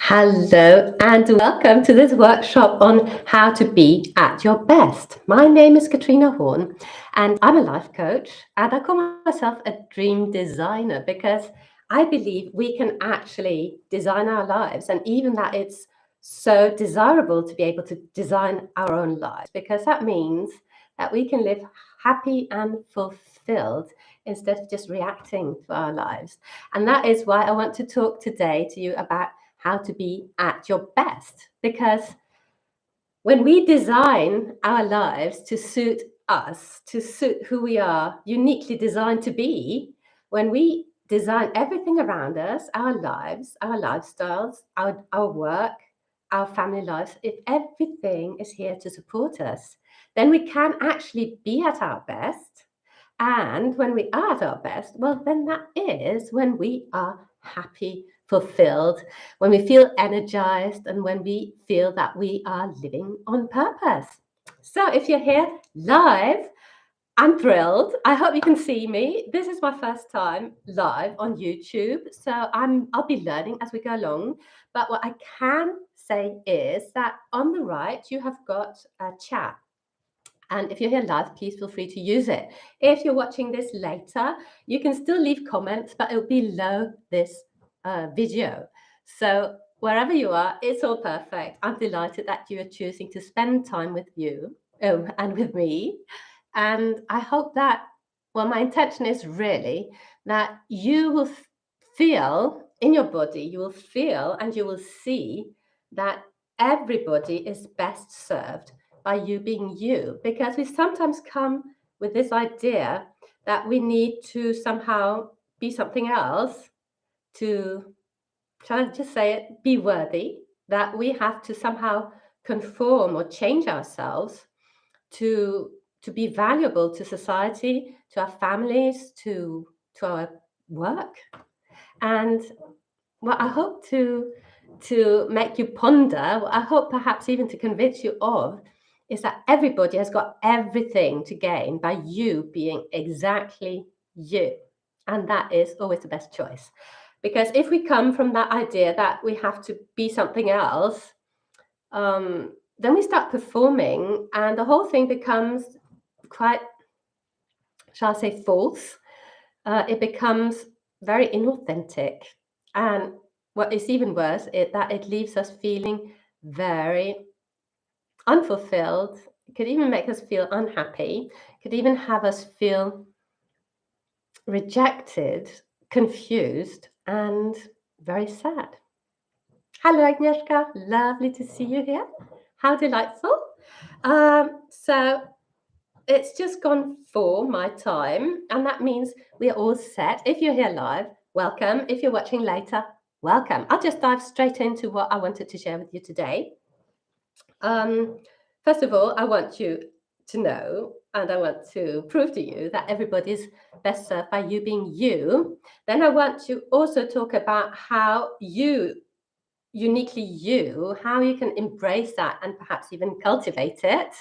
Hello and welcome to this workshop on how to be at your best. My name is Katrina Horn and I'm a life coach, and I call myself a dream designer because I believe we can actually design our lives, and even that it's so desirable to be able to design our own lives, because that means that we can live happy and fulfilled instead of just reacting to our lives. And that is why I want to talk today to you about how to be at your best. Because when we design our lives to suit us, to suit who we are uniquely designed to be, when we design everything around us, our lives, our lifestyles, our work, our family lives, if everything is here to support us, then we can actually be at our best. And when we are at our best, well, then that is when we are happy, fulfilled, when we feel energized, and when we feel that we are living on purpose. So if you're here live, I'm thrilled. I hope you can see me. This is my first time live on YouTube, so I'll be learning as we go along. But what I can say is that on the right you have got a chat. And if you're here live, please feel free to use it. If you're watching this later, you can still leave comments, but it'll be below this video. So wherever you are, it's all perfect. I'm delighted that you are choosing to spend time with you and with me. And I hope that, well, my intention is really that you will feel in your body, you will feel and you will see that everybody is best served by you being you, because we sometimes come with this idea that we need to somehow be something else to, shall I just say it, be worthy, that we have to somehow conform or change ourselves to be valuable to society, to our families, to our work. And what I hope to make you ponder, what I hope perhaps even to convince you of, is that everybody has got everything to gain by you being exactly you. And that is always the best choice. Because if we come from that idea that we have to be something else, then we start performing, and the whole thing becomes quite, shall I say, false. It becomes very inauthentic. And what is even worse is that it leaves us feeling very unfulfilled. It could even make us feel unhappy. It could even have us feel rejected, confused, and very sad. Hello, Agnieszka. Lovely to see you here. How delightful. So it's just gone for my time, and that means we are all set. If you're here live, welcome. If you're watching later, welcome. I'll just dive straight into what I wanted to share with you today. First of all, I want you to know, and I want to prove to you that everybody's best served by you being you. Then I want to also talk about how you, uniquely you, how you can embrace that and perhaps even cultivate it.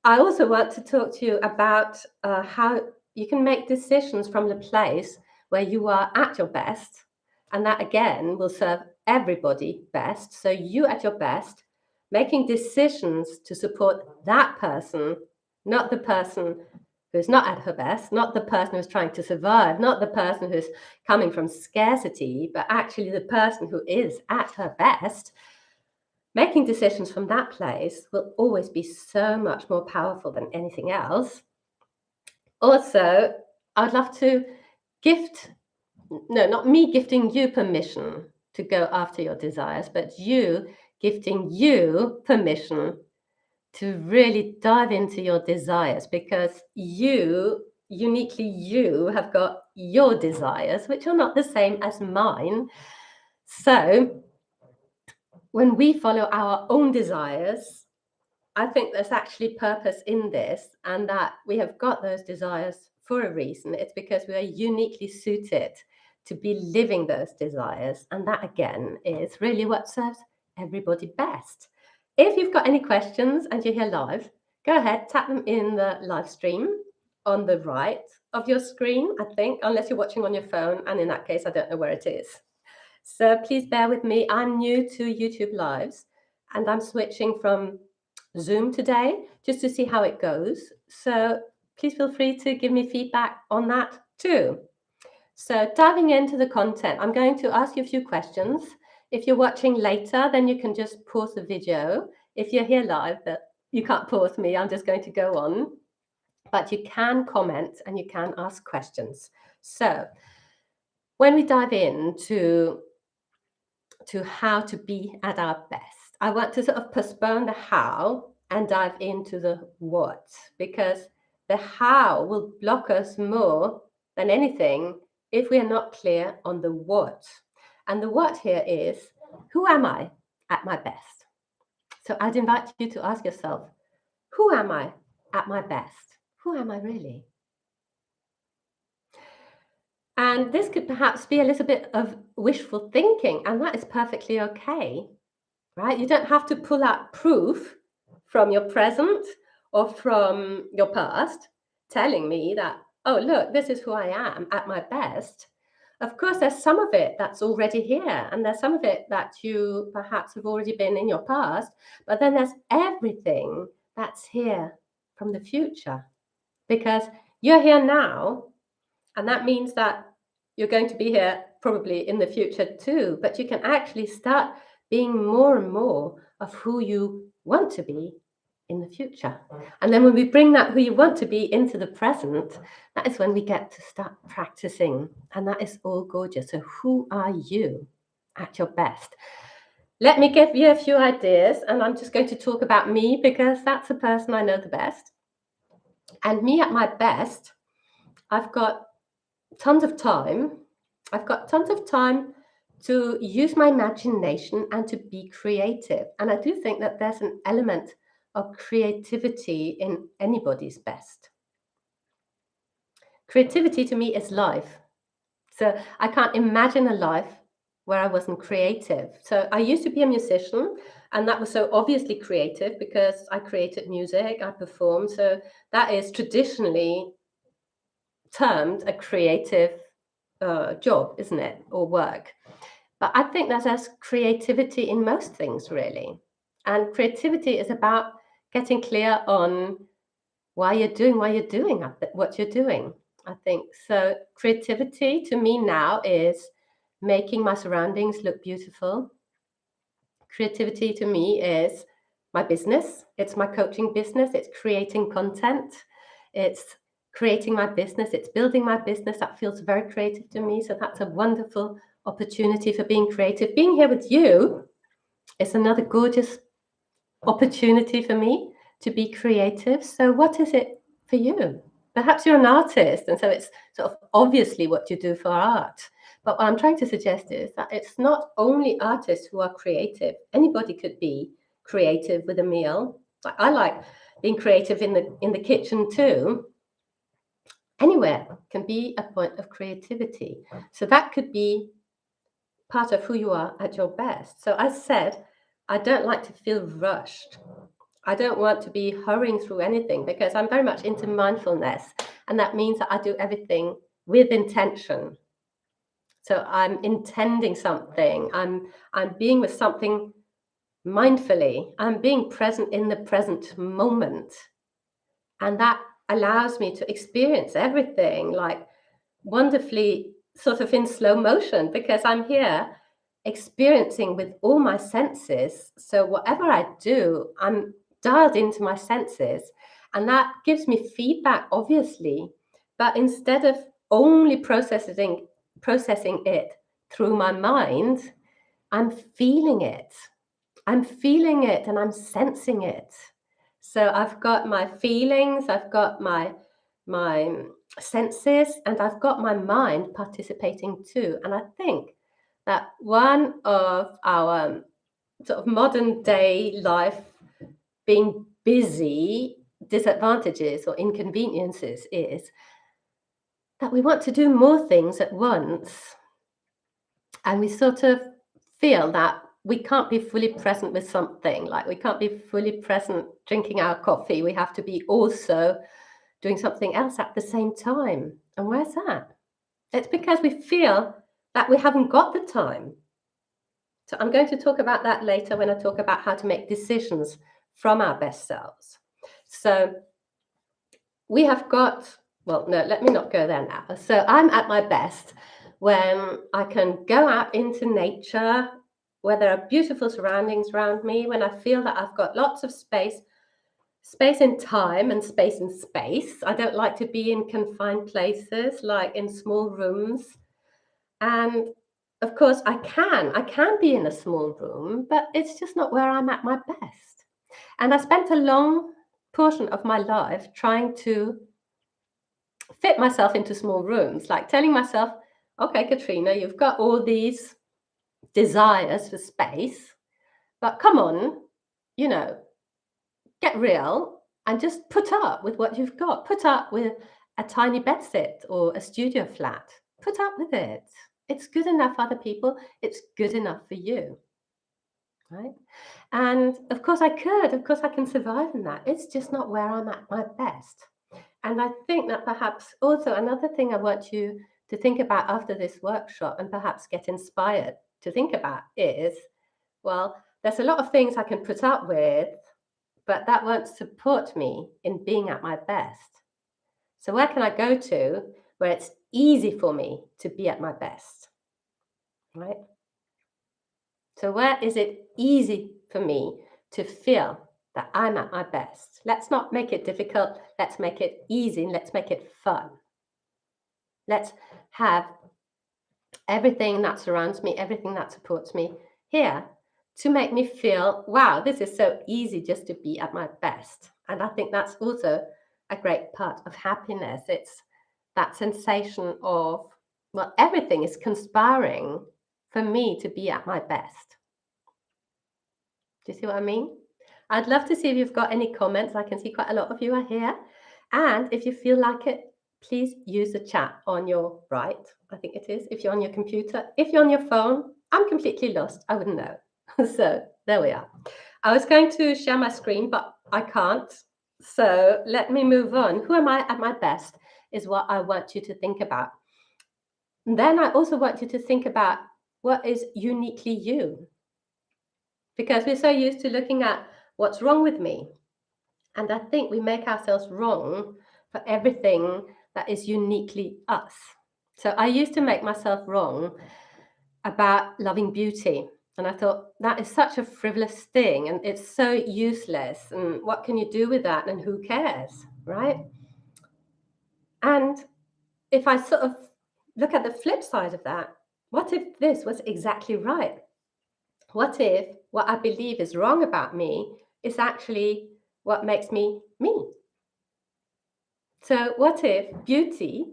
I also want to talk to you about how you can make decisions from the place where you are at your best. And that again will serve everybody best. So, you at your best, making decisions to support that person, not the person who's not at her best, not the person who's trying to survive, not the person who's coming from scarcity, but actually the person who is at her best. Making decisions from that place will always be so much more powerful than anything else. Also, I'd love to gift, no, not me gifting you permission to go after your desires, but you gifting you permission to really dive into your desires, because you, uniquely you, have got your desires, which are not the same as mine. So when we follow our own desires, I think there's actually purpose in this, and that we have got those desires for a reason. It's because we are uniquely suited to be living those desires. And that, again, is really what serves everybody best. If you've got any questions and you're here live, go ahead, tap them in the live stream on the right of your screen, I think, unless you're watching on your phone. And in that case, I don't know where it is. So please bear with me. I'm new to YouTube Lives and I'm switching from Zoom today just to see how it goes. So please feel free to give me feedback on that too. So diving into the content, I'm going to ask you a few questions. If you're watching later, then you can just pause the video. If you're here live, you can't pause me. I'm just going to go on. But you can comment and you can ask questions. So when we dive into how to be at our best, I want to sort of postpone the how and dive into the what, because the how will block us more than anything if we are not clear on the what. And the what here is, who am I at my best? So I'd invite you to ask yourself, who am I at my best? Who am I really? And this could perhaps be a little bit of wishful thinking, and that is perfectly okay, right? You don't have to pull out proof from your present or from your past telling me that, oh, look, this is who I am at my best. Of course, there's some of it that's already here, and there's some of it that you perhaps have already been in your past, but then there's everything that's here from the future, because you're here now, and that means that you're going to be here probably in the future too, but you can actually start being more and more of who you want to be in the future. And then when we bring that who you want to be into the present, that is when we get to start practicing. And that is all gorgeous. So who are you at your best? Let me give you a few ideas, and I'm just going to talk about me because that's the person I know the best. And me at my best, I've got tons of time. I've got tons of time to use my imagination and to be creative. And I do think that there's an element of creativity in anybody's best. Creativity to me is life. So I can't imagine a life where I wasn't creative. So I used to be a musician, and that was so obviously creative because I created music, I performed. So that is traditionally termed a creative job, isn't it, or work? But I think that there's creativity in most things, really. And creativity is about getting clear on why you're doing what you're doing. I think so. Creativity to me now is making my surroundings look beautiful. Creativity to me is my business. It's my coaching business. It's creating content. It's creating my business. It's building my business. That feels very creative to me. So that's a wonderful opportunity for being creative. Being here with you is another gorgeous opportunity for me to be creative. So what is it for you? Perhaps you're an artist, and so it's sort of obviously what you do for art. But what I'm trying to suggest is that it's not only artists who are creative. Anybody could be creative with a meal. I like being creative in the kitchen too. Anywhere can be a point of creativity. So that could be part of who you are at your best. So as said, I don't like to feel rushed. I don't want to be hurrying through anything because I'm very much into mindfulness. And that means that I do everything with intention. So I'm intending something. I'm being with something mindfully. I'm being present in the present moment. And that allows me to experience everything like wonderfully sort of in slow motion because I'm here experiencing with all my senses. So whatever I do, I'm dialed into my senses. And that gives me feedback, obviously. But instead of only processing it through my mind, I'm feeling it. I'm feeling it and I'm sensing it. So I've got my feelings, I've got my senses, and I've got my mind participating too. And I think that one of our sort of modern day life being busy disadvantages or inconveniences is that we want to do more things at once. And we sort of feel that we can't be fully present with something, like we can't be fully present drinking our coffee. We have to be also doing something else at the same time. And where's that? It's because we feel that we haven't got the time. So I'm going to talk about that later when I talk about how to make decisions from our best selves. So we have got, well, no, let me not go there now. So I'm at my best when I can go out into nature, where there are beautiful surroundings around me, when I feel that I've got lots of space in time and space in space. I don't like to be in confined places, like in small rooms. And of course, I can be in a small room, but it's just not where I'm at my best. And I spent a long portion of my life trying to fit myself into small rooms, like telling myself, okay, Katrina, you've got all these desires for space, but come on, you know, get real and just put up with what you've got. Put up with a tiny bedsit or a studio flat. Put up with it. It's good enough for other people. It's good enough for you. Right? And of course I could. Of course I can survive in that. It's just not where I'm at my best. And I think that perhaps also another thing I want you to think about after this workshop and perhaps get inspired to think about is, well, there's a lot of things I can put up with, but that won't support me in being at my best. So where can I go to where it's easy for me to be at my best, right? So where is it easy for me to feel that I'm at my best? Let's not make it difficult. Let's make it easy and let's make it fun. Let's have everything that surrounds me, everything that supports me here to make me feel, wow, this is so easy just to be at my best. And I think that's also a great part of happiness. It's that sensation of, well, everything is conspiring for me to be at my best. Do you see what I mean? I'd love to see if you've got any comments. I can see quite a lot of you are here. And if you feel like it, please use the chat on your right, I think it is, if you're on your computer. If you're on your phone, I'm completely lost. I wouldn't know. So there we are. I was going to share my screen, but I can't. So let me move on. Who am I at my best is what I want you to think about. And then I also want you to think about what is uniquely you, because we're so used to looking at what's wrong with me. And I think we make ourselves wrong for everything that is uniquely us. So I used to make myself wrong about loving beauty. And I thought that is such a frivolous thing and it's so useless. And what can you do with that? And who cares? Right? And if I sort of look at the flip side of that, what if this was exactly right? What if what I believe is wrong about me is actually what makes me me? So what if beauty,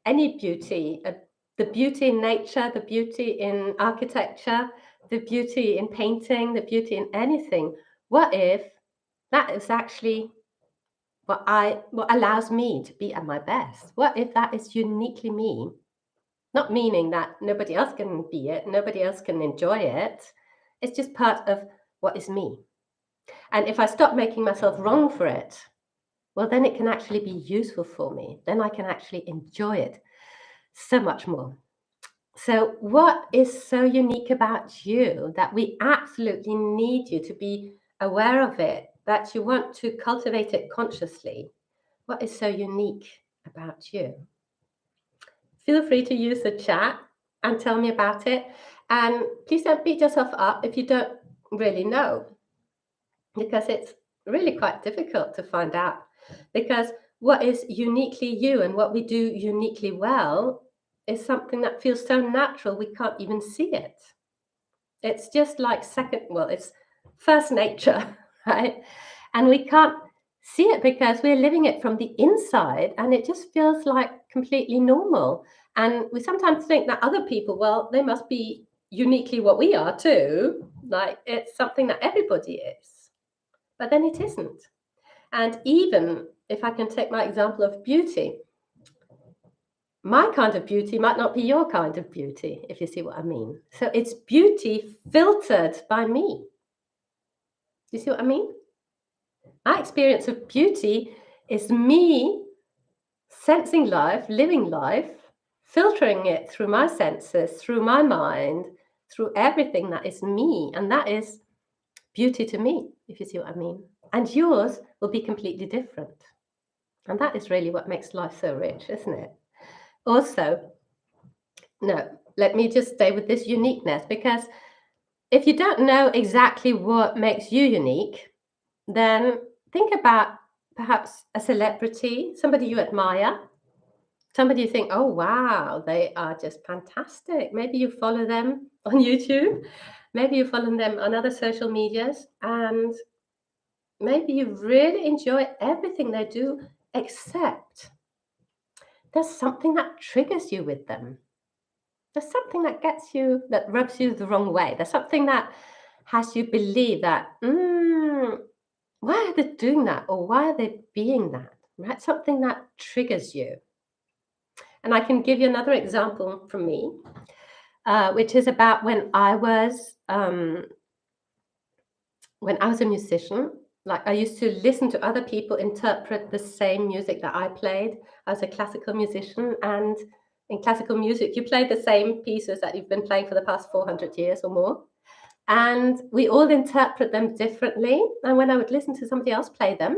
any beauty, the beauty in nature, the beauty in architecture, the beauty in painting, the beauty in anything, what if that is actually what allows me to be at my best? What if that is uniquely me? Not meaning that nobody else can be it, nobody else can enjoy it. It's just part of what is me. And if I stop making myself wrong for it, well, then it can actually be useful for me. Then I can actually enjoy it so much more. So, what is so unique about you that we absolutely need you to be aware of it, that you want to cultivate it consciously? What is so unique about you? Feel free to use the chat and tell me about it. And please don't beat yourself up if you don't really know, because it's really quite difficult to find out. Because what is uniquely you and what we do uniquely well is something that feels so natural we can't even see it. It's just like it's first nature, right? And we can't see it because we're living it from the inside and it just feels like completely normal. And we sometimes think that other people, well, they must be uniquely what we are too. Like it's something that everybody is. But then it isn't. And even if I can take my example of beauty, my kind of beauty might not be your kind of beauty, if you see what I mean. So it's beauty filtered by me. Do you see what I mean? My experience of beauty is me sensing life, living life, filtering it through my senses, through my mind, through everything that is me, and that is beauty to me, if you see what I mean. And yours will be completely different. And that is really what makes life so rich, isn't it? Also, no, let me just stay with this uniqueness, because if you don't know exactly what makes you unique, then think about perhaps a celebrity, somebody you admire, somebody you think, oh, wow, they are just fantastic. Maybe you follow them on YouTube, maybe you follow them on other social medias, and maybe you really enjoy everything they do, except there's something that triggers you with them. There's something that gets you, that rubs you the wrong way. There's something that has you believe that, why are they doing that? Or why are they being that? Right? Something that triggers you. And I can give you another example from me, which is about when I was a musician. Like, I used to listen to other people interpret the same music that I played. I was a classical musician, and in classical music, you play the same pieces that you've been playing for the past 400 years or more. And we all interpret them differently. And when I would listen to somebody else play them,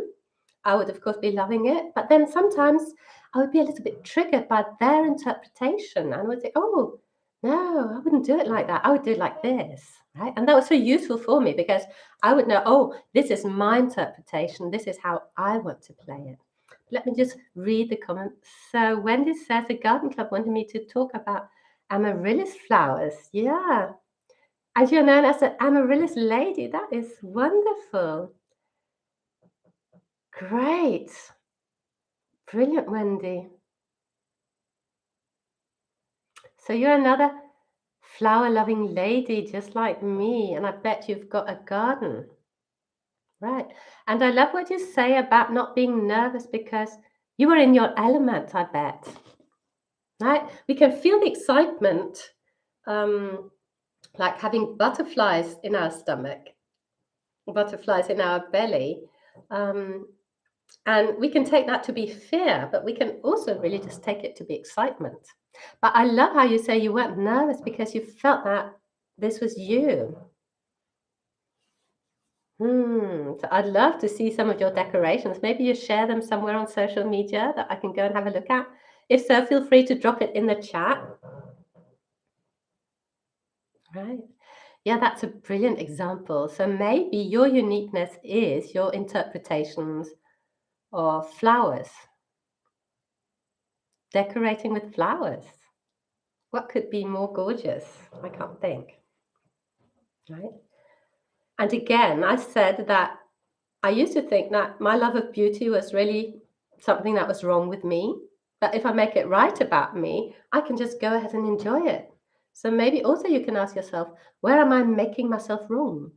I would, of course, be loving it. But then sometimes I would be a little bit triggered by their interpretation. And I would say, oh, no, I wouldn't do it like that. I would do it like this. Right. And that was so useful for me, because I would know, oh, this is my interpretation. This is how I want to play it. Let me just read the comments. So Wendy says the garden club wanted me to talk about amaryllis flowers. Yeah. As you're known as the amaryllis lady. That is wonderful. Great. Brilliant, Wendy. So you're another flower-loving lady just like me, and I bet you've got a garden. Right. And I love what you say about not being nervous, because you are in your element, I bet. Right? We can feel the excitement, like having butterflies in our stomach, butterflies in our belly. And we can take that to be fear, but we can also really just take it to be excitement. But I love how you say you weren't nervous because you felt that this was you. So I'd love to see some of your decorations. Maybe you share them somewhere on social media that I can go and have a look at. If so, feel free to drop it in the chat. Right. Yeah, that's a brilliant example. So maybe your uniqueness is your interpretations of flowers, decorating with flowers. What could be more gorgeous? I can't think. Right. And again, I said that I used to think that my love of beauty was really something that was wrong with me. But if I make it right about me, I can just go ahead and enjoy it. So maybe also you can ask yourself, where am I making myself wrong?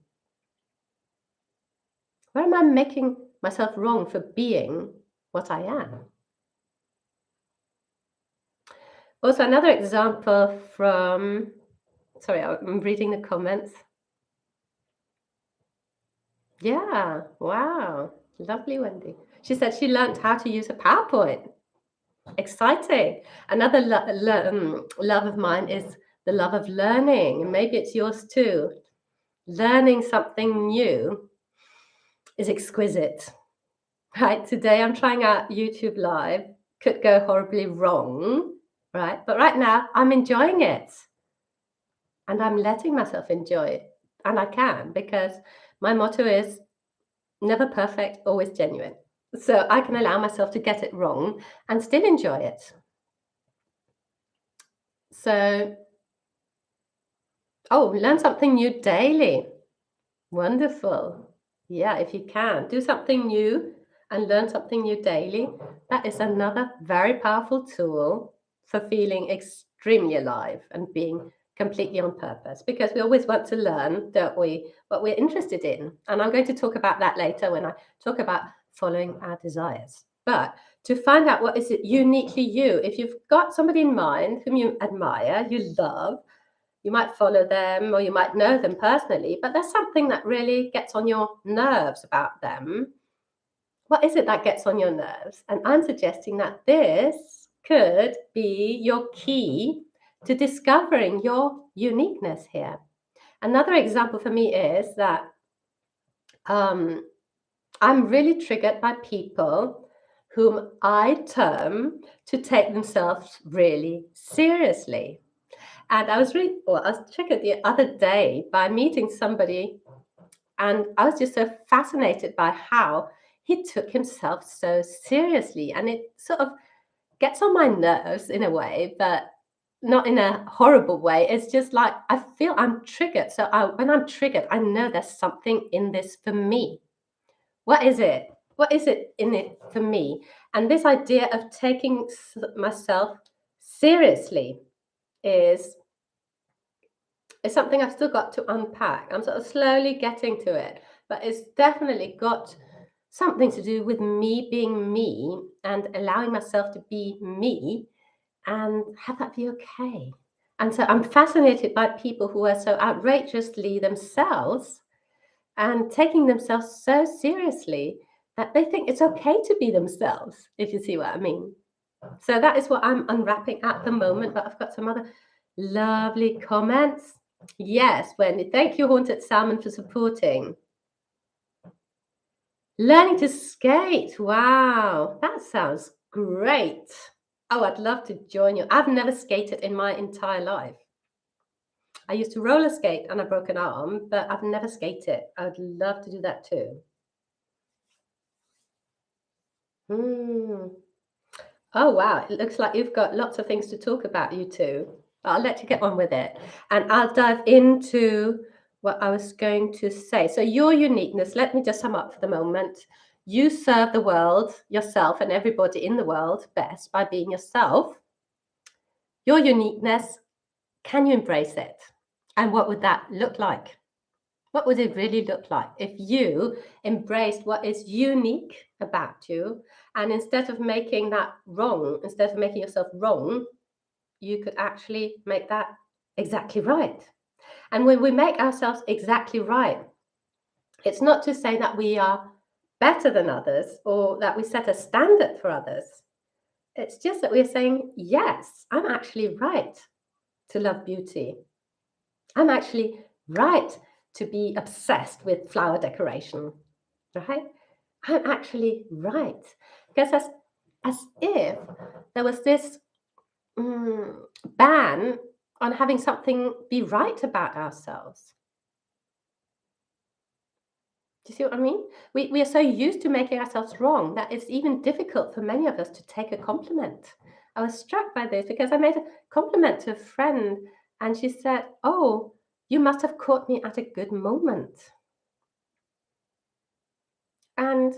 Where am I making myself wrong for being what I am? Also, another example from, sorry, I'm reading the comments. Yeah, wow, lovely, Wendy. She said she learned how to use a PowerPoint. Exciting. Another love of mine is the love of learning, and maybe it's yours too. Learning something new is exquisite. Right? Today I'm trying out YouTube Live. Could go horribly wrong, right? But right now I'm enjoying it, and I'm letting myself enjoy it. And I can, because my motto is never perfect, always genuine. So I can allow myself to get it wrong and still enjoy it. So, oh, learn something new daily. Wonderful. Yeah, if you can, do something new and learn something new daily. That is another very powerful tool for feeling extremely alive and being completely on purpose, because we always want to learn, don't we, what we're interested in. And I'm going to talk about that later when I talk about following our desires. But to find out what is it uniquely you, if you've got somebody in mind whom you admire, you love, you might follow them or you might know them personally, but there's something that really gets on your nerves about them. What is it that gets on your nerves? And I'm suggesting that this could be your key to discovering your uniqueness here. Another example for me is that um, I'm really triggered by people whom I term to take themselves really seriously. And I was triggered the other day by meeting somebody, and I was just so fascinated by how he took himself so seriously. And it sort of gets on my nerves in a way, but not in a horrible way. It's just like I feel I'm triggered. So when I'm triggered, I know there's something in this for me. What is it? What is it in it for me? And this idea of taking myself seriously is is something I've still got to unpack. I'm sort of slowly getting to it, but it's definitely got something to do with me being me and allowing myself to be me and have that be okay. And so I'm fascinated by people who are so outrageously themselves and taking themselves so seriously that they think it's okay to be themselves, if you see what I mean. So that is what I'm unwrapping at the moment, but I've got some other lovely comments. Yes, Wendy, thank you, Haunted Salmon, for supporting. Learning to skate. Wow, that sounds great. Oh, I'd love to join you. I've never skated in my entire life. I used to roller skate and I broke an arm, but I've never skated. I'd love to do that too. Hmm. Oh, wow. It looks like you've got lots of things to talk about, you two. I'll let you get on with it. And I'll dive into what I was going to say. So, your uniqueness, let me just sum up for the moment. You serve the world, yourself, and everybody in the world best by being yourself. Your uniqueness, can you embrace it? And what would that look like? What would it really look like if you embraced what is unique about you? And instead of making that wrong, instead of making yourself wrong, you could actually make that exactly right. And when we make ourselves exactly right, it's not to say that we are better than others or that we set a standard for others. It's just that we're saying, yes, I'm actually right to love beauty. I'm actually right to be obsessed with flower decoration, right? I'm actually right. Because as if there was this ban on having something be right about ourselves. Do you see what I mean? We are so used to making ourselves wrong that it's even difficult for many of us to take a compliment. I was struck by this because I made a compliment to a friend and she said, "Oh, you must have caught me at a good moment." And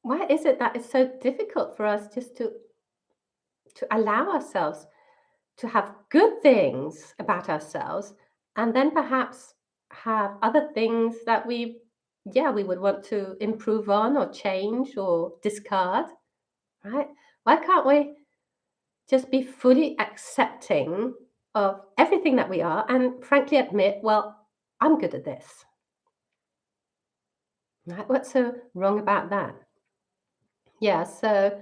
why is it that it's so difficult for us just to allow ourselves to have good things about ourselves and then perhaps have other things that we would want to improve on or change or discard, right? Why can't we just be fully accepting of everything that we are and frankly admit, well, I'm good at this, right? What's so wrong about that? Yeah, so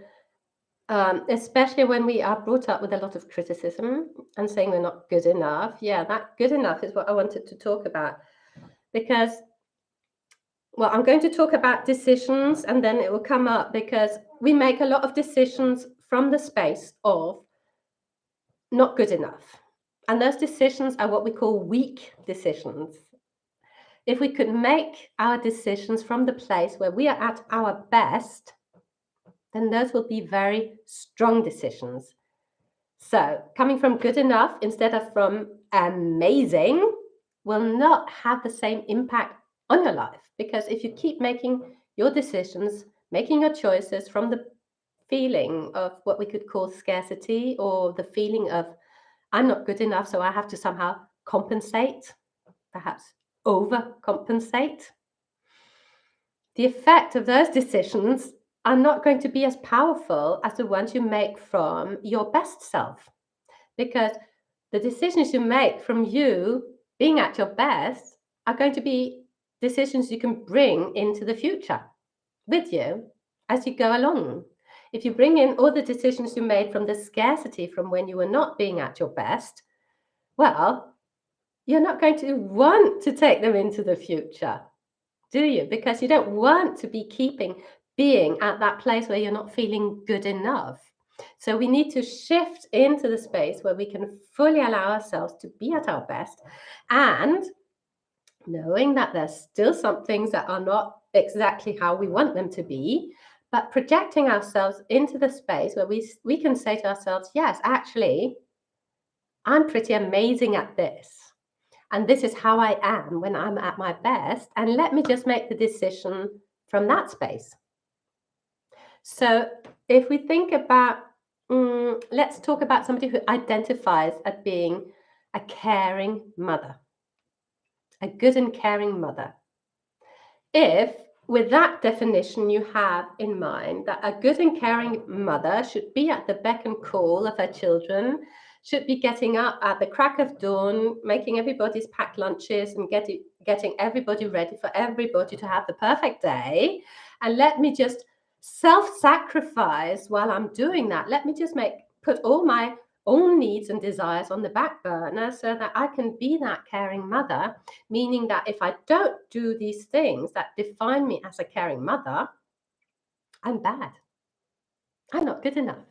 especially when we are brought up with a lot of criticism and saying we're not good enough. Yeah, that good enough is what I wanted to talk about because, well, I'm going to talk about decisions and then it will come up because we make a lot of decisions from the space of not good enough. And those decisions are what we call weak decisions. If we could make our decisions from the place where we are at our best, then those will be very strong decisions. So, coming from good enough instead of from amazing will not have the same impact on your life. Because if you keep making your decisions, making your choices from the feeling of what we could call scarcity or the feeling of I'm not good enough, so I have to somehow compensate, perhaps overcompensate, the effect of those decisions are not going to be as powerful as the ones you make from your best self. Because the decisions you make from you being at your best are going to be decisions you can bring into the future with you as you go along. If you bring in all the decisions you made from the scarcity from when you were not being at your best, well, you're not going to want to take them into the future, do you? Because you don't want to be being at that place where you're not feeling good enough. So we need to shift into the space where we can fully allow ourselves to be at our best, and knowing that there's still some things that are not exactly how we want them to be, but projecting ourselves into the space where we can say to ourselves, yes, actually, I'm pretty amazing at this. And this is how I am when I'm at my best. And let me just make the decision from that space. So if we think about, let's talk about somebody who identifies as being a caring mother, a good and caring mother. If, with that definition, you have in mind that a good and caring mother should be at the beck and call of her children, should be getting up at the crack of dawn, making everybody's packed lunches and getting everybody ready for everybody to have the perfect day. And let me just self-sacrifice while I'm doing that. Let me just put all my own needs and desires on the back burner so that I can be that caring mother, meaning that if I don't do these things that define me as a caring mother, I'm bad. I'm not good enough.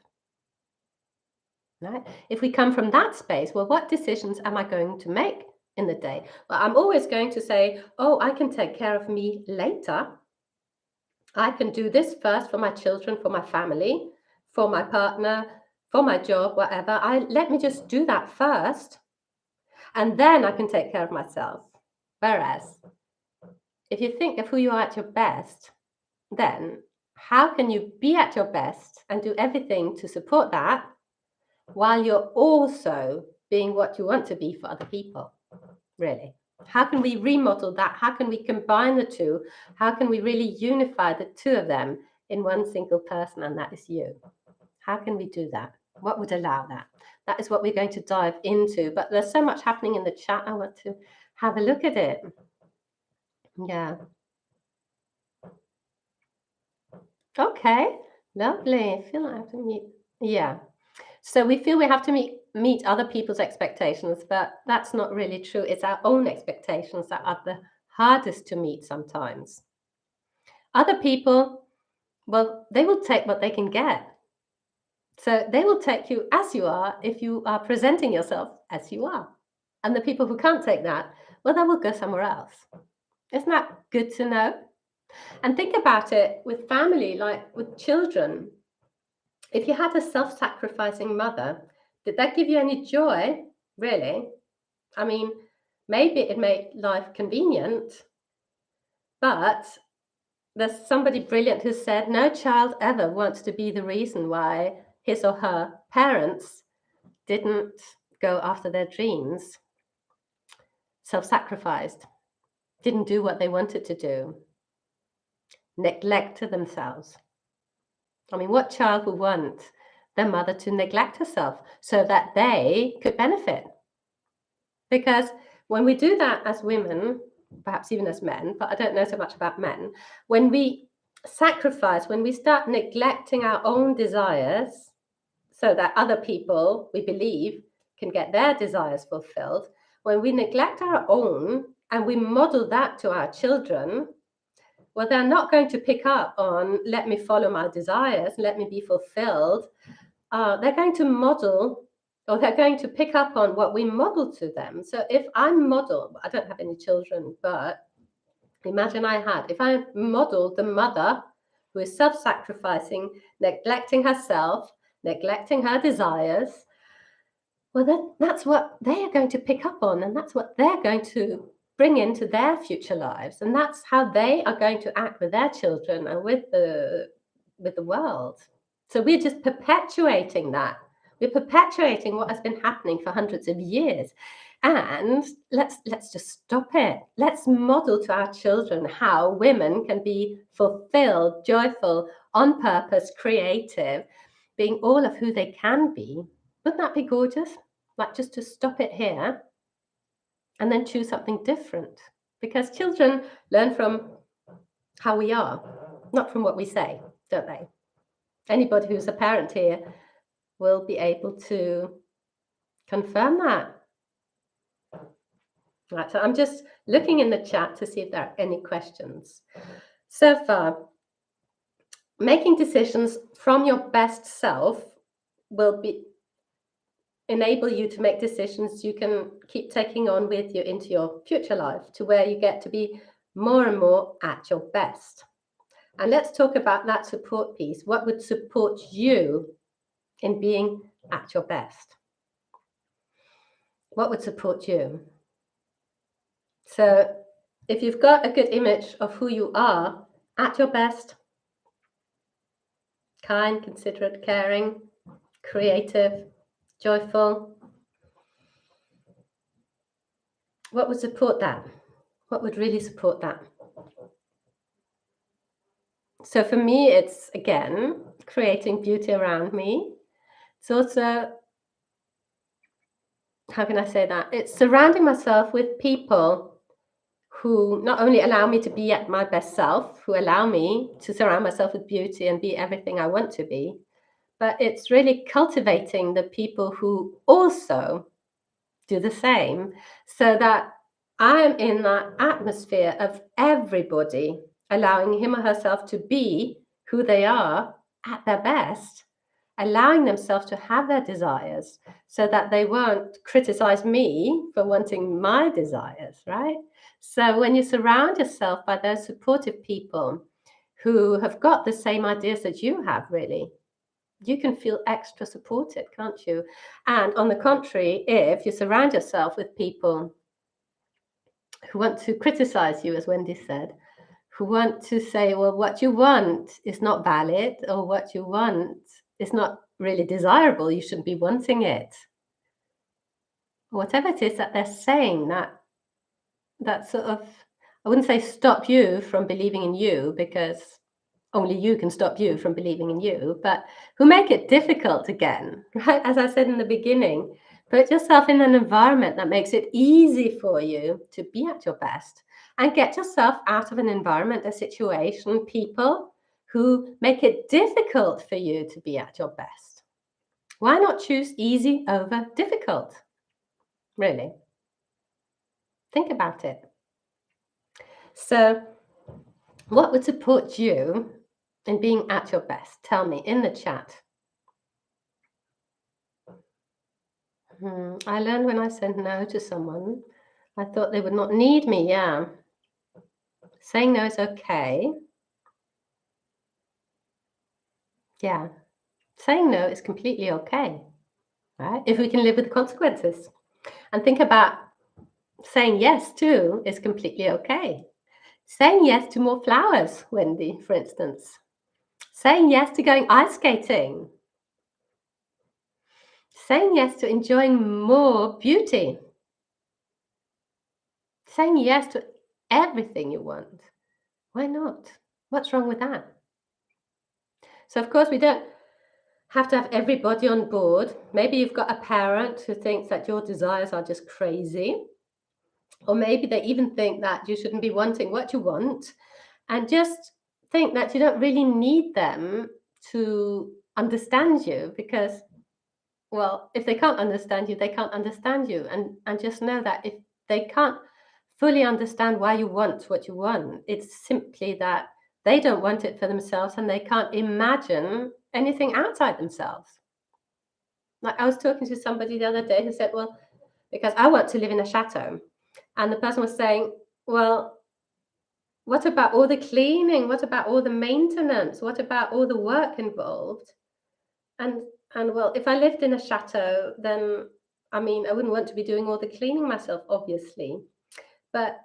Right? If we come from that space, well, what decisions am I going to make in the day? Well, I'm always going to say, oh, I can take care of me later. I can do this first for my children, for my family, for my partner, for my job, whatever. Let me just do that first, and then I can take care of myself. Whereas if you think of who you are at your best, then how can you be at your best and do everything to support that while you're also being what you want to be for other people? Really? How can we remodel that? How can we combine the two? How can we really unify the two of them in one single person, and that is you? How can we do that? What would allow that? That is what we're going to dive into. But there's so much happening in the chat. I want to have a look at it. Yeah. Okay. Lovely. I feel like I have to meet. Yeah. So we feel we have to meet other people's expectations, but that's not really true. It's our own expectations that are the hardest to meet sometimes. Other people, well, they will take what they can get. So they will take you as you are if you are presenting yourself as you are. And the people who can't take that, well, they will go somewhere else. Isn't that good to know? And think about it with family, like with children. If you had a self-sacrificing mother, did that give you any joy? Really? I mean, maybe it made life convenient, but there's somebody brilliant who said no child ever wants to be the reason why his or her parents didn't go after their dreams, self-sacrificed, didn't do what they wanted to do, neglected themselves. I mean, what child would want their mother to neglect herself so that they could benefit? Because when we do that as women, perhaps even as men, but I don't know so much about men, when we sacrifice, when we start neglecting our own desires so that other people, we believe, can get their desires fulfilled, when we neglect our own and we model that to our children, well, they're not going to pick up on, let me follow my desires, let me be fulfilled. They're going to model, or they're going to pick up on what we model to them. So if I model, I don't have any children, but imagine I had, if I modeled the mother who is self-sacrificing, neglecting herself, neglecting her desires, well, that's what they are going to pick up on, and that's what they're going to bring into their future lives, and that's how they are going to act with their children and with the world. So we're just perpetuating that. We're perpetuating what has been happening for hundreds of years, and let's just stop it. Let's model to our children how women can be fulfilled, joyful, on purpose, creative, being all of who they can be. Wouldn't that be gorgeous? Like, just to stop it here and then choose something different. Because children learn from how we are, not from what we say, don't they? Anybody who's a parent here will be able to confirm that. Right, so I'm just looking in the chat to see if there are any questions. So far, making decisions from your best self will enable you to make decisions you can keep taking on with you into your future life, to where you get to be more and more at your best. And let's talk about that support piece. What would support you in being at your best? What would support you? So if you've got a good image of who you are at your best, kind, considerate, caring, creative, joyful, what would support that? What would really support that? So for me, it's, again, creating beauty around me. It's also, how can I say that? It's surrounding myself with people who not only allow me to be at my best self, who allow me to surround myself with beauty and be everything I want to be, but it's really cultivating the people who also do the same, so that I'm in that atmosphere of everybody allowing him or herself to be who they are at their best, allowing themselves to have their desires, so that they won't criticize me for wanting my desires, right? So when you surround yourself by those supportive people who have got the same ideas that you have, really, you can feel extra supported, can't you? And on the contrary, if you surround yourself with people who want to criticize you, as Wendy said, who want to say, well, what you want is not valid, or what you want is not really desirable, you shouldn't be wanting it. Whatever it is that they're saying, that sort of, I wouldn't say stop you from believing in you, because only you can stop you from believing in you, but who make it difficult again, right? As I said in the beginning, put yourself in an environment that makes it easy for you to be at your best, and get yourself out of an environment, a situation, people who make it difficult for you to be at your best. Why not choose easy over difficult? Really? Think about it. So, what would support you in being at your best? Tell me in the chat. I learned when I said no to someone, I thought they would not need me. Yeah. Saying no is okay. Yeah. Saying no is completely okay, right? If we can live with the consequences. And think about saying yes to is completely okay. Saying yes to more flowers, Wendy, for instance. Saying yes to going ice skating. Saying yes to enjoying more beauty. Saying yes to everything you want. Why not? What's wrong with that? So, of course, we don't have to have everybody on board. Maybe you've got a parent who thinks that your desires are just crazy, or maybe they even think that you shouldn't be wanting what you want, and just think that you don't really need them to understand you, because, well, if they can't understand you, they can't understand you. And just know that if they can't fully understand why you want what you want, it's simply that they don't want it for themselves, and they can't imagine anything outside themselves. Like, I was talking to somebody the other day who said, well, because I want to live in a chateau. And the person was saying, well, what about all the cleaning? What about all the maintenance? What about all the work involved? And well, if I lived in a chateau, then I mean, I wouldn't want to be doing all the cleaning myself, obviously. But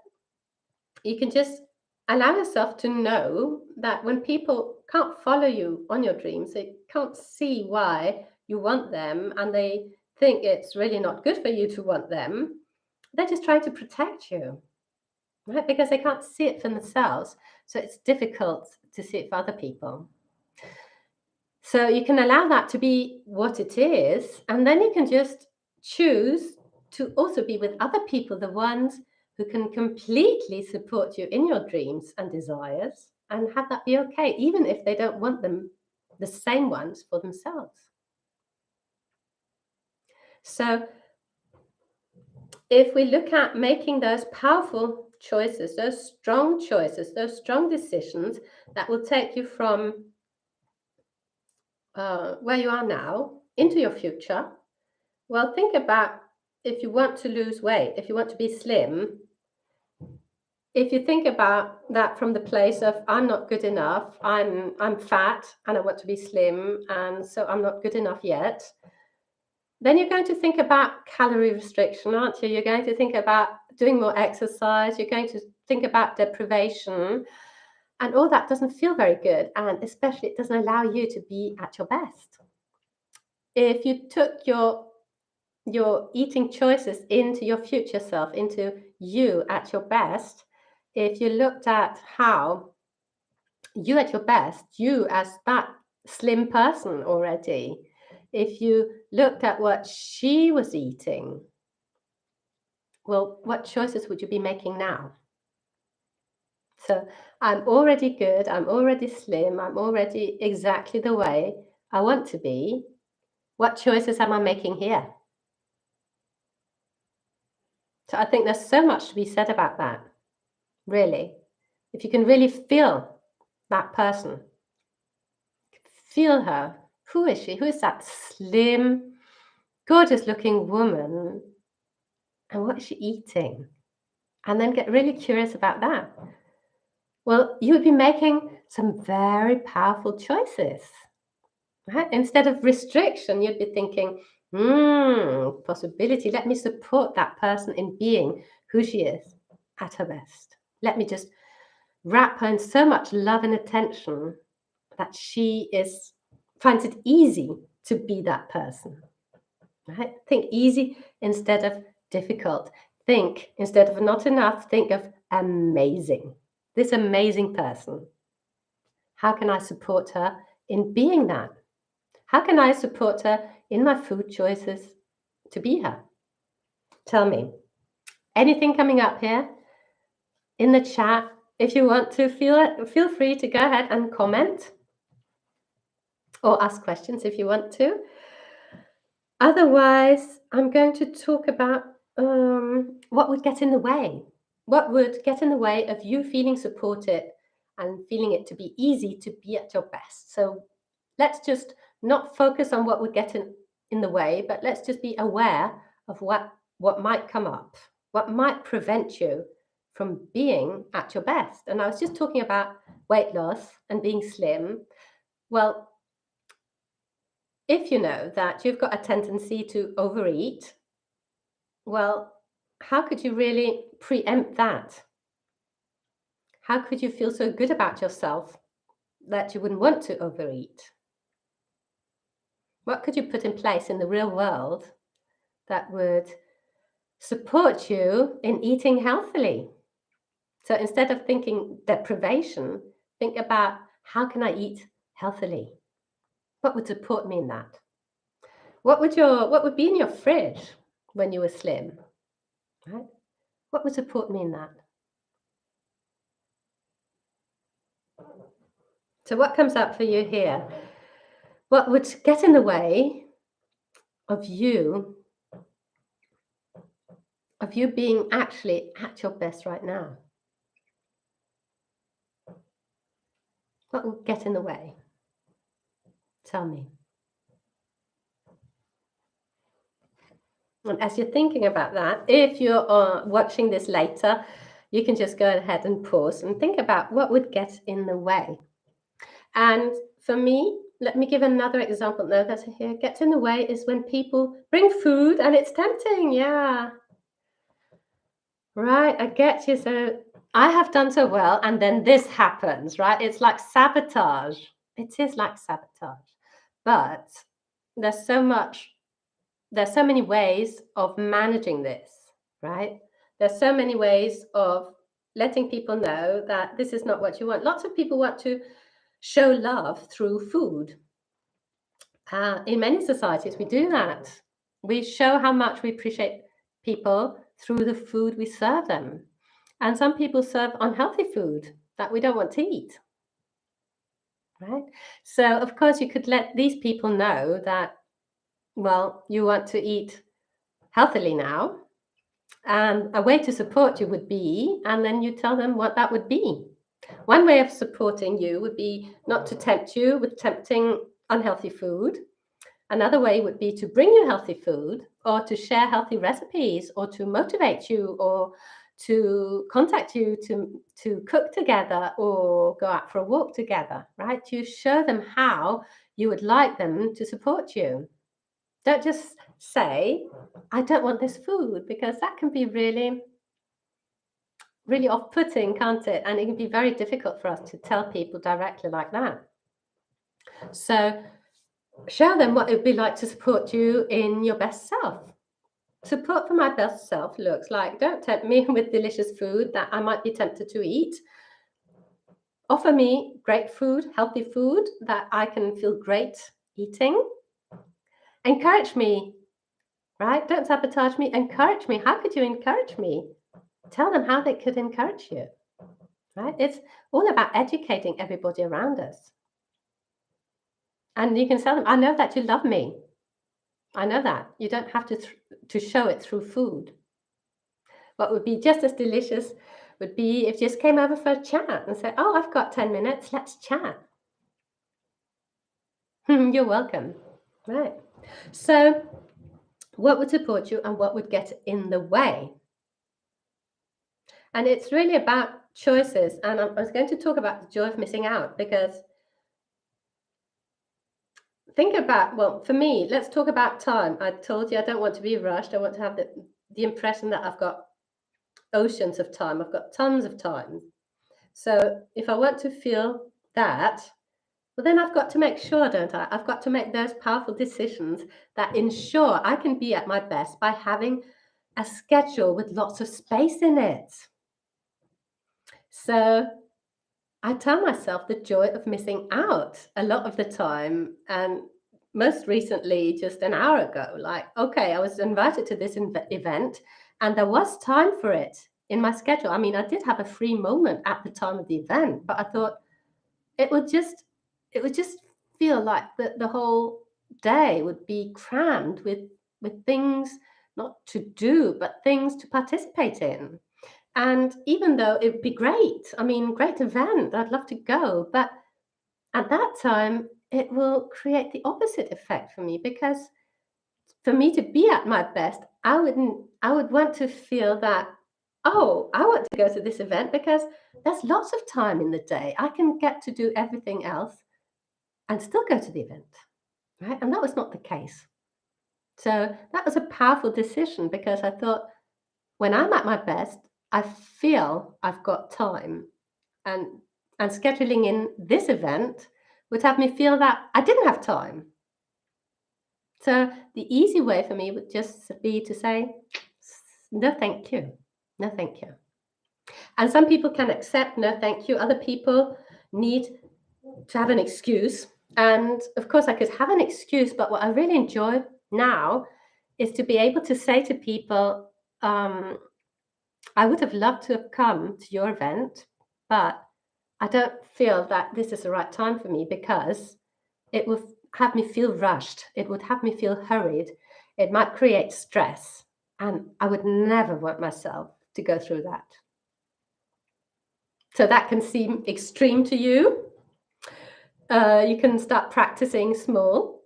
you can just allow yourself to know that when people can't follow you on your dreams, they can't see why you want them, and they think it's really not good for you to want them, they're just trying to protect you, right? Because they can't see it for themselves. So it's difficult to see it for other people. So you can allow that to be what it is, and then you can just choose to also be with other people, the ones who can completely support you in your dreams and desires, and have that be okay, even if they don't want them the same ones for themselves. So if we look at making those powerful choices, those strong choices, those strong decisions that will take you from where you are now into your future, well, think about if you want to lose weight, if you want to be slim, if you think about that from the place of I'm not good enough, I'm fat and I want to be slim, and so I'm not good enough yet, then you're going to think about calorie restriction, aren't you? You're going to think about doing more exercise, you're going to think about deprivation, and all that doesn't feel very good, and especially it doesn't allow you to be at your best. If you took your eating choices into your future self, into you at your best, if you looked at how you at your best, you as that slim person already, if you looked at what she was eating, well, what choices would you be making now? So I'm already good, I'm already slim, I'm already exactly the way I want to be. What choices am I making here? So I think there's so much to be said about that, really. If you can really feel that person, feel her. Who is she? Who is that slim, gorgeous looking woman? And what is she eating? And then get really curious about that. Well, you would be making some very powerful choices. Right? Instead of restriction, you'd be thinking, possibility. Let me support that person in being who she is at her best. Let me just wrap her in so much love and attention that she finds it easy to be that person. Right? Think easy instead of difficult. Think instead of not enough, think of amazing. This amazing person. How can I support her in being that? How can I support her in my food choices to be her? Tell me. Anything coming up here in the chat? If you want to, feel free to go ahead and comment or ask questions if you want to. Otherwise, I'm going to talk about what would get in the way. What would get in the way of you feeling supported and feeling it to be easy to be at your best? So let's just not focus on what would get in the way, but let's just be aware of what might come up, what might prevent you from being at your best. And I was just talking about weight loss and being slim. Well, if you know that you've got a tendency to overeat, well, how could you really preempt that? How could you feel so good about yourself that you wouldn't want to overeat? What could you put in place in the real world that would support you in eating healthily? So instead of thinking deprivation, think about how can I eat healthily? What would support me in that? What would be in your fridge when you were slim? Right? What would support me in that? So what comes up for you here? What would get in the way of you being actually at your best right now? What will get in the way? Tell me. And as you're thinking about that, if you're watching this later, you can just go ahead and pause and think about what would get in the way. And for me, let me give another example. No, that's here. Get in the way is when people bring food and it's tempting. Yeah. Right, I get you. So I have done so well, and then this happens, right? It's like sabotage. It is like sabotage. But there's so many ways of managing this, right? There's so many ways of letting people know that this is not what you want. Lots of people want to show love through food. In many societies, we do that. We show how much we appreciate people through the food we serve them. And some people serve unhealthy food that we don't want to eat. right? So, of course, you could let these people know that, well, you want to eat healthily now, and a way to support you would be, and then you tell them what that would be. One way of supporting you would be not to tempt you with tempting unhealthy food. Another way would be to bring you healthy food, or to share healthy recipes, or to motivate you, or to contact you to cook together or go out for a walk together, right? You show them how you would like them to support you. Don't just say, I don't want this food, because that can be really, really off putting, can't it? And it can be very difficult for us to tell people directly like that. So, show them what it would be like to support you in your best self. Support for my best self looks like, don't tempt me with delicious food that I might be tempted to eat. Offer me great food, healthy food that I can feel great eating. Encourage me, right? Don't sabotage me. Encourage me. How could you encourage me? Tell them how they could encourage you, right? It's all about educating everybody around us. And you can tell them, I know that you love me. I know that. You don't have to show it through food. What would be just as delicious would be if you just came over for a chat and said, oh, I've got 10 minutes, let's chat. You're welcome. Right. So, what would support you and what would get in the way? And it's really about choices. And I was going to talk about the joy of missing out, because think about, well, for me, let's talk about time. I told you I don't want to be rushed. I want to have the impression that I've got oceans of time. I've got tons of time. So if I want to feel that, well, then I've got to make sure, don't I? I've got to make those powerful decisions that ensure I can be at my best by having a schedule with lots of space in it. So I tell myself the joy of missing out a lot of the time. And most recently, just an hour ago, like, okay, I was invited to this event and there was time for it in my schedule. I mean, I did have a free moment at the time of the event, but I thought it would just it would just feel like the whole day would be crammed with things not to do, but things to participate in. And even though it would be great, I mean, great event, I'd love to go, but at that time, it will create the opposite effect for me, because for me to be at my best, I would want to feel that, oh, I want to go to this event because there's lots of time in the day. I can get to do everything else and still go to the event, right? And that was not the case. So that was a powerful decision, because I thought, when I'm at my best, I feel I've got time, and and scheduling in this event would have me feel that I didn't have time. So the easy way for me would just be to say, no, thank you. No, thank you. And some people can accept no, thank you. Other people need to have an excuse. And of course, I could have an excuse, but what I really enjoy now is to be able to say to people, I would have loved to have come to your event, but I don't feel that this is the right time for me, because it would have me feel rushed. It would have me feel hurried. It might create stress. And I would never want myself to go through that. So that can seem extreme to you. You can start practicing small.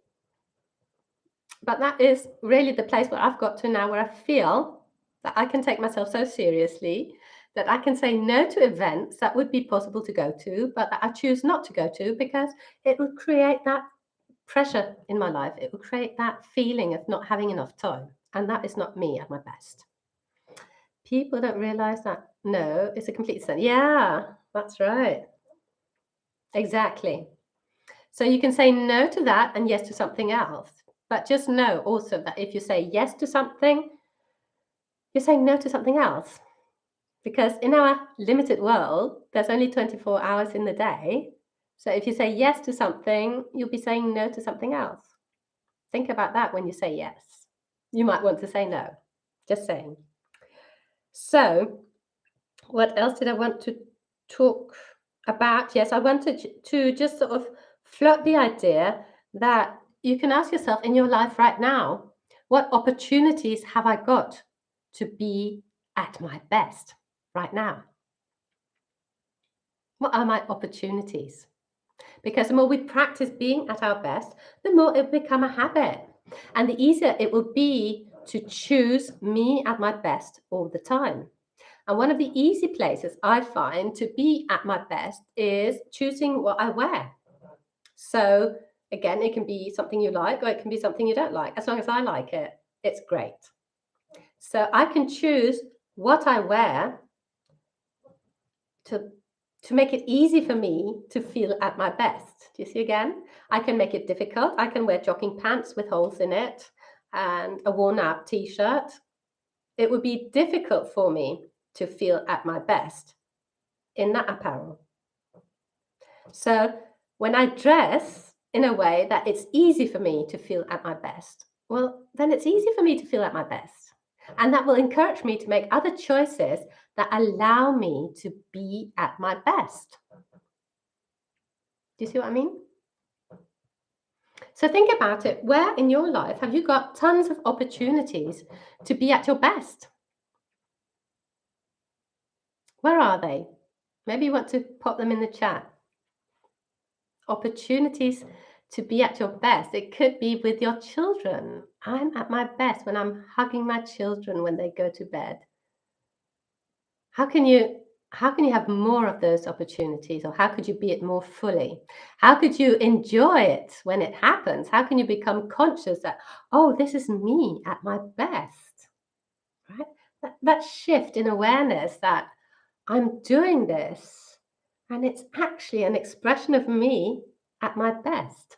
But that is really the place where I've got to now, where I feel that I can take myself so seriously that I can say no to events that would be possible to go to, but that I choose not to go to, because it would create that pressure in my life. It would create that feeling of not having enough time. And that is not me at my best. People don't realize that no is a complete sentence. Yeah, that's right. Exactly. So you can say no to that and yes to something else. But just know also that if you say yes to something, you're saying no to something else. Because in our limited world, there's only 24 hours in the day. So if you say yes to something, you'll be saying no to something else. Think about that when you say yes. You might want to say no. Just saying. So, what else did I want to talk Yes, I wanted to just sort of float the idea that you can ask yourself in your life right now, what opportunities have I got to be at my best right now? What are my opportunities? Because the more we practice being at our best, the more it will become a habit. And the easier it will be to choose me at my best all the time. And one of the easy places I find to be at my best is choosing what I wear. So, again, it can be something you like or it can be something you don't like. As long as I like it, it's great. So, I can choose what I wear to make it easy for me to feel at my best. Do you see again? I can make it difficult. I can wear jogging pants with holes in it and a worn out t-shirt. It would be difficult for me to feel at my best in that apparel. So when I dress in a way that it's easy for me to feel at my best, well, then it's easy for me to feel at my best. And that will encourage me to make other choices that allow me to be at my best. Do you see what I mean? So think about it. Where in your life have you got tons of opportunities to be at your best? Where are they? Maybe you want to pop them in the chat. Opportunities to be at your best. It could be with your children. I'm at my best when I'm hugging my children when they go to bed. How can you have more of those opportunities, or how could you be it more fully? How could you enjoy it when it happens? How can you become conscious that, oh, this is me at my best, right? That shift in awareness that I'm doing this and it's actually an expression of me at my best.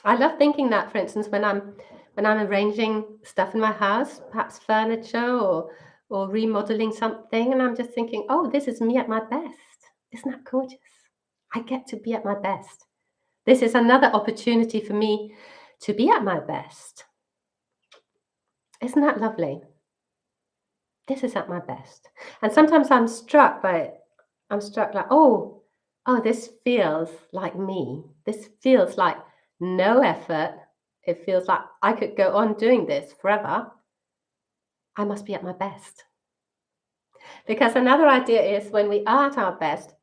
I love thinking that, for instance, when I'm arranging stuff in my house, perhaps furniture or remodeling something, and I'm just thinking, oh, this is me at my best. Isn't that gorgeous? I get to be at my best. This is another opportunity for me to be at my best. Isn't that lovely? This is at my best. And sometimes I'm struck by it. I'm struck like, oh, this feels like me. This feels like no effort. It feels like I could go on doing this forever. I must be at my best. Because another idea is when we are at our best,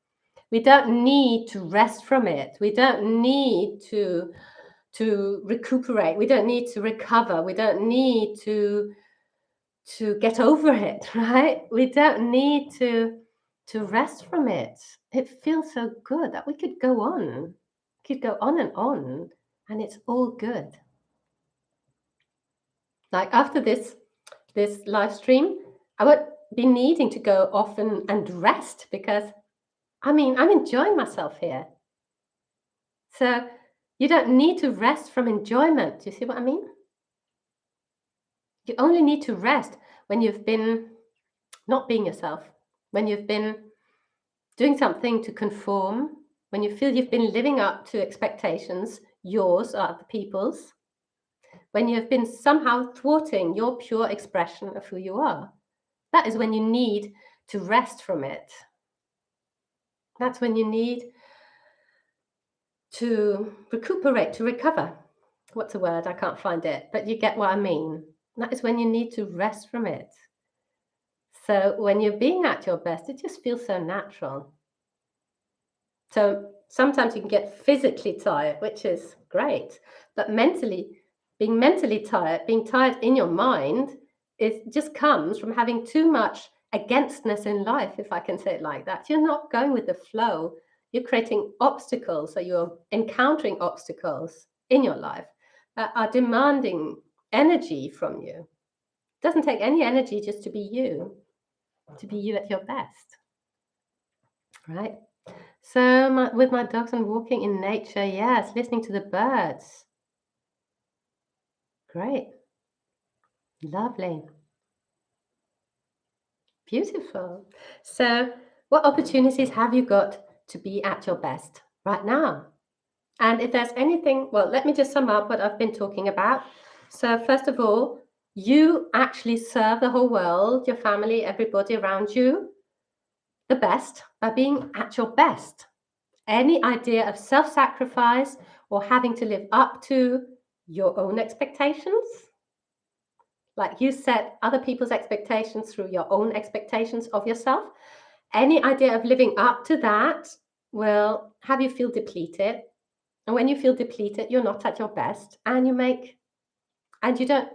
we don't need to rest from it. We don't need to recuperate. We don't need to recover. We don't need to get over it, right? We don't need to rest from it. It feels so good that we could go on. Could go on, and it's all good. Like after this live stream, I would be needing to go off and rest because I'm enjoying myself here. So you don't need to rest from enjoyment. Do you see what I mean? You only need to rest when you've been not being yourself, when you've been doing something to conform, when you feel you've been living up to expectations, yours or other people's, when you've been somehow thwarting your pure expression of who you are. That is when you need to rest from it. That's when you need to recuperate, to recover. What's a word? I can't find it, but you get what I mean. That is when you need to rest from it. So when you're being at your best, it just feels so natural. So sometimes you can get physically tired, which is great, but being mentally tired, being tired in your mind, it just comes from having too much againstness in life, if I can say it like that. You're not going with the flow. You're creating obstacles, so you're encountering obstacles in your life that are demanding energy from you. It doesn't take any energy just to be you at your best, right? So with my dogs and walking in nature, yes, listening to the birds. Great. Lovely. Beautiful. So what opportunities have you got to be at your best right now? And if there's anything, well, let me just sum up what I've been talking about. So first of all, you actually serve the whole world, your family, everybody around you. the best by being at your best. Any idea of self-sacrifice or having to live up to your own expectations, like you set other people's expectations through your own expectations of yourself, any idea of living up to that will have you feel depleted. And when you feel depleted, you're not at your best, and you don't,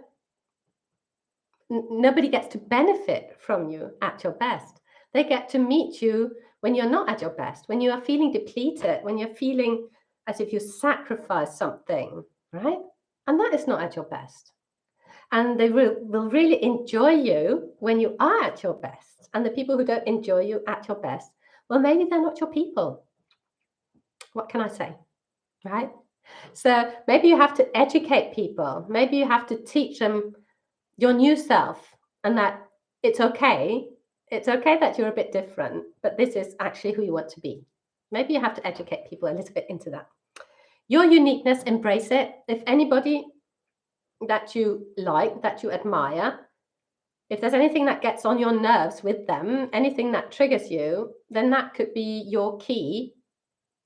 nobody gets to benefit from you at your best. They get to meet you when you're not at your best, when you are feeling depleted, when you're feeling as if you sacrifice something, right? And that is not at your best. And they will really enjoy you when you are at your best. And the people who don't enjoy you at your best, well, maybe they're not your people. What can I say, right? So maybe you have to educate people. Maybe you have to teach them your new self, and that it's okay. It's okay that you're a bit different, but this is actually who you want to be. Maybe you have to educate people a little bit into that. Your uniqueness, embrace it. If anybody that you like, that you admire, if there's anything that gets on your nerves with them, anything that triggers you, then that could be your key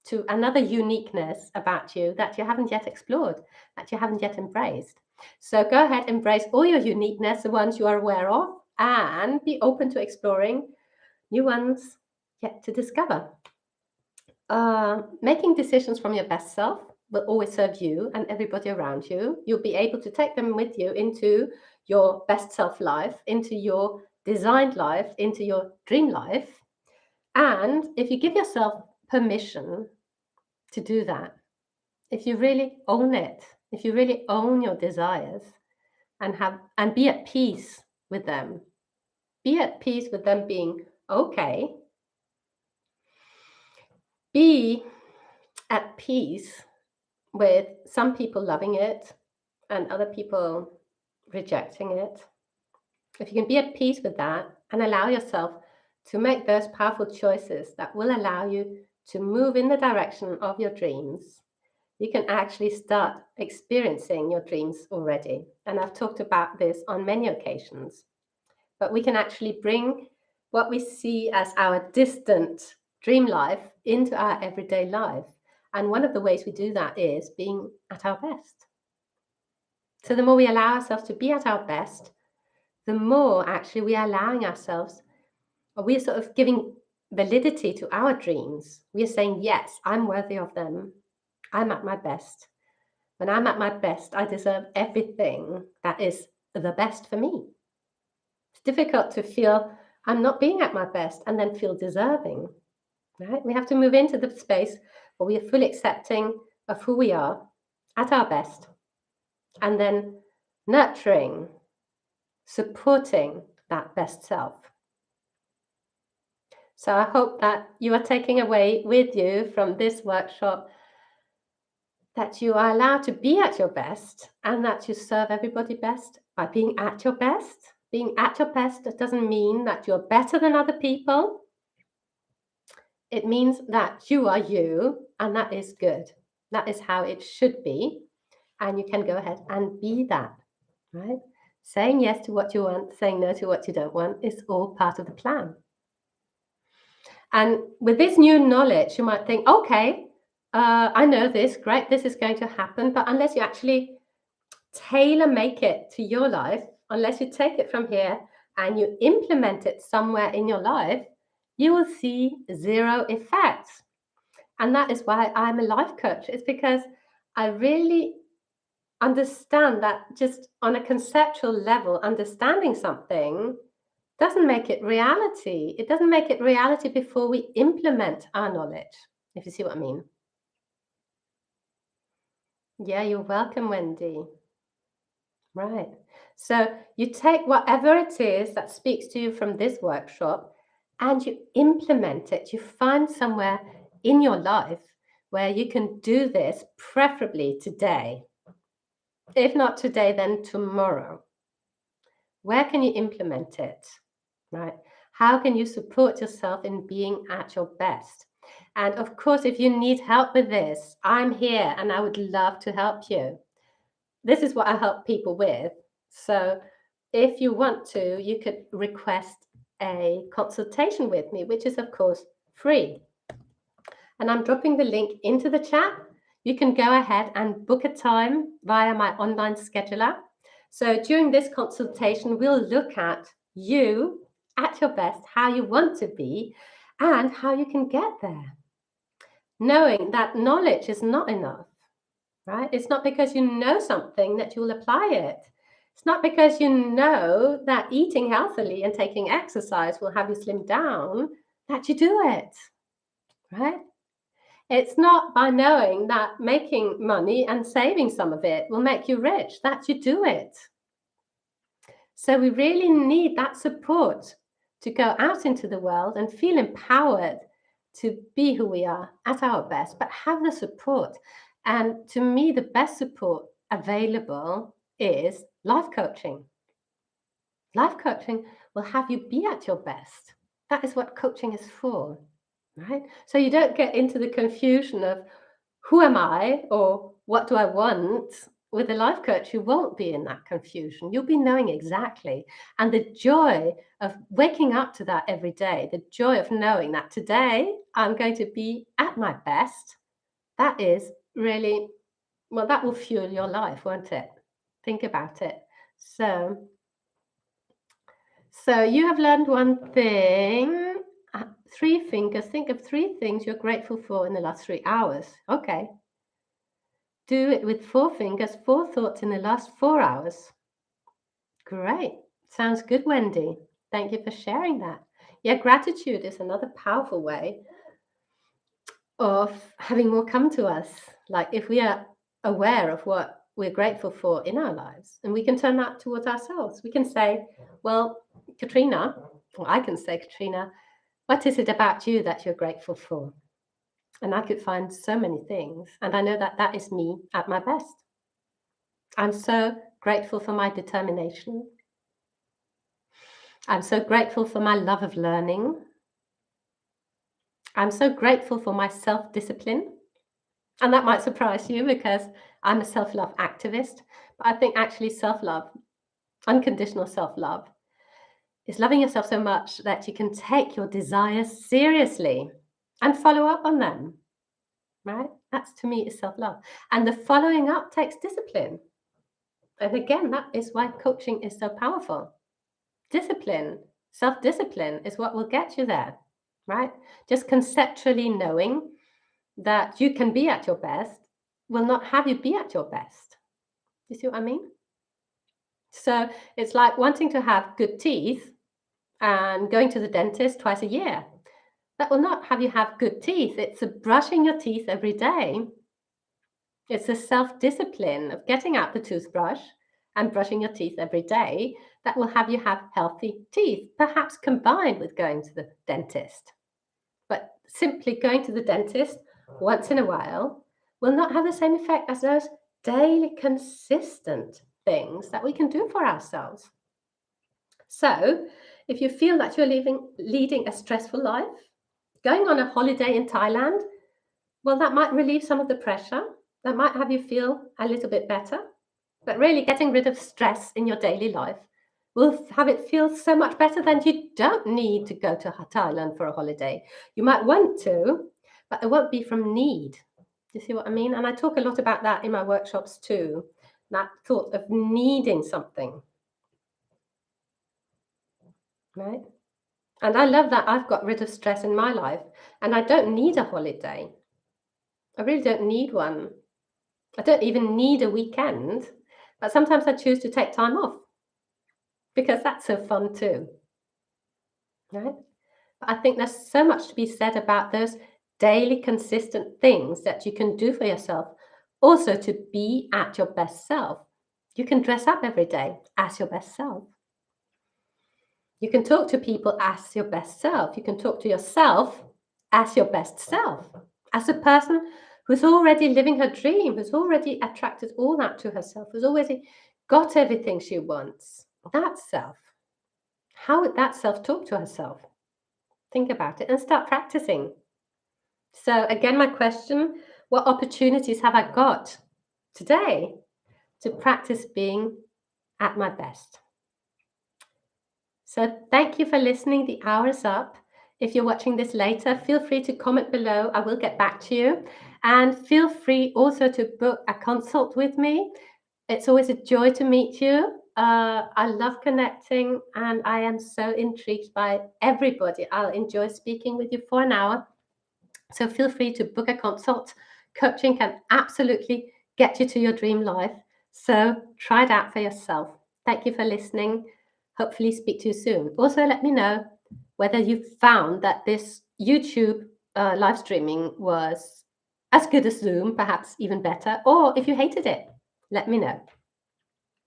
to another uniqueness about you that you haven't yet explored, that you haven't yet embraced. So go ahead, embrace all your uniqueness, the ones you are aware of, and be open to exploring new ones yet to discover. Making decisions from your best self will always serve you and everybody around you. You'll be able to take them with you into your best self life, into your designed life, into your dream life. And if you give yourself permission to do that, if you really own it, if you really own your desires and be at peace with them, be at peace with them being okay, be at peace with some people loving it and other people rejecting it. If you can be at peace with that and allow yourself to make those powerful choices that will allow you to move in the direction of your dreams, you can actually start experiencing your dreams already. And I've talked about this on many occasions. But we can actually bring what we see as our distant dream life into our everyday life. And one of the ways we do that is being at our best. So the more we allow ourselves to be at our best, the more actually we are allowing ourselves, or we are sort of giving validity to our dreams. We are saying, yes, I'm worthy of them. I'm at my best. When I'm at my best, I deserve everything that is the best for me. It's difficult to feel I'm not being at my best and then feel deserving, right? We have to move into the space where we are fully accepting of who we are at our best, and then nurturing, supporting that best self. So I hope that you are taking away with you from this workshop that you are allowed to be at your best and that you serve everybody best by being at your best. Being at your best doesn't mean that you're better than other people. It means that you are you, and that is good. That is how it should be. And you can go ahead and be that, right? Saying yes to what you want, saying no to what you don't want is all part of the plan. And with this new knowledge, you might think, okay, I know this, great, this is going to happen. But unless you actually tailor make it to your life, unless you take it from here and you implement it somewhere in your life, you will see zero effects. And that is why I'm a life coach. It's because I really understand that just on a conceptual level, understanding something doesn't make it reality. It doesn't make it reality before we implement our knowledge, if you see what I mean. Yeah, you're welcome, Wendy. Right. So you take whatever it is that speaks to you from this workshop and you implement it. You find somewhere in your life where you can do this, preferably today. If not today, then tomorrow. Where can you implement it? Right? How can you support yourself in being at your best? And of course, if you need help with this, I'm here and I would love to help you. This is what I help people with. So if you want to, you could request a consultation with me, which is, of course, free. And I'm dropping the link into the chat. You can go ahead and book a time via my online scheduler. So during this consultation, we'll look at you at your best, how you want to be, and how you can get there. Knowing that knowledge is not enough, right? It's not because you know something that you'll apply it. It's not because you know that eating healthily and taking exercise will have you slim down that you do it, right? It's not by knowing that making money and saving some of it will make you rich that you do it. So we really need that support to go out into the world and feel empowered to be who we are at our best, but have the support. And to me, the best support available is life coaching. Life coaching will have you be at your best. That is what coaching is for, right? So you don't get into the confusion of who am I or what do I want. With a life coach, you won't be in that confusion. You'll be knowing exactly. And the joy of waking up to that every day, the joy of knowing that today I'm going to be at my best, that is really, well, that will fuel your life, won't it? Think about it. So you have learned one thing. 3 fingers. Think of 3 things you're grateful for in the last 3 hours. Okay. Do it with 4 fingers, 4 thoughts in the last 4 hours. Great. Sounds good, Wendy. Thank you for sharing that. Yeah, gratitude is another powerful way of having more come to us. Like if we are aware of what we're grateful for in our lives, and we can turn that towards ourselves. We can say, well, Katrina, or I can say, Katrina, what is it about you that you're grateful for? And I could find so many things. And I know that that is me at my best. I'm so grateful for my determination. I'm so grateful for my love of learning. I'm so grateful for my self-discipline. And that might surprise you because I'm a self-love activist. But I think actually self-love, unconditional self-love, is loving yourself so much that you can take your desires seriously and follow up on them, right? That's to me is self-love. And the following up takes discipline. And again, that is why coaching is so powerful. Discipline, self-discipline is what will get you there, right? Just conceptually knowing that you can be at your best will not have you be at your best. You see what I mean? So it's like wanting to have good teeth and going to the dentist twice a year. That will not have you have good teeth. It's a brushing your teeth every day. It's a self-discipline of getting out the toothbrush and brushing your teeth every day that will have you have healthy teeth, perhaps combined with going to the dentist. But simply going to the dentist once in a while will not have the same effect as those daily consistent things that we can do for ourselves. So if you feel that you're leading a stressful life, going on a holiday in Thailand, well, that might relieve some of the pressure. That might have you feel a little bit better. But really getting rid of stress in your daily life will have it feel so much better than you don't need to go to Thailand for a holiday. You might want to, but it won't be from need. Do you see what I mean? And I talk a lot about that in my workshops too, that thought of needing something, right? And I love that I've got rid of stress in my life and I don't need a holiday. I really don't need one. I don't even need a weekend, but sometimes I choose to take time off because that's so fun too, right? But I think there's so much to be said about those daily consistent things that you can do for yourself, also to be at your best self. You can dress up every day as your best self. You can talk to people as your best self. You can talk to yourself as your best self, as a person who's already living her dream, who's already attracted all that to herself, who's already got everything she wants. That self. How would that self talk to herself? Think about it and start practicing. So again, my question, what opportunities have I got today to practice being at my best? So thank you for listening. The hour is up. If you're watching this later, feel free to comment below. I will get back to you. And feel free also to book a consult with me. It's always a joy to meet you. I love connecting and I am so intrigued by everybody. I'll enjoy speaking with you for an hour. So feel free to book a consult. Coaching can absolutely get you to your dream life. So try it out for yourself. Thank you for listening. Hopefully speak to you soon. Also, let me know whether you found that this YouTube live streaming was as good as Zoom, perhaps even better, or if you hated it. Let me know.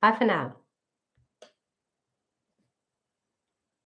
Bye for now.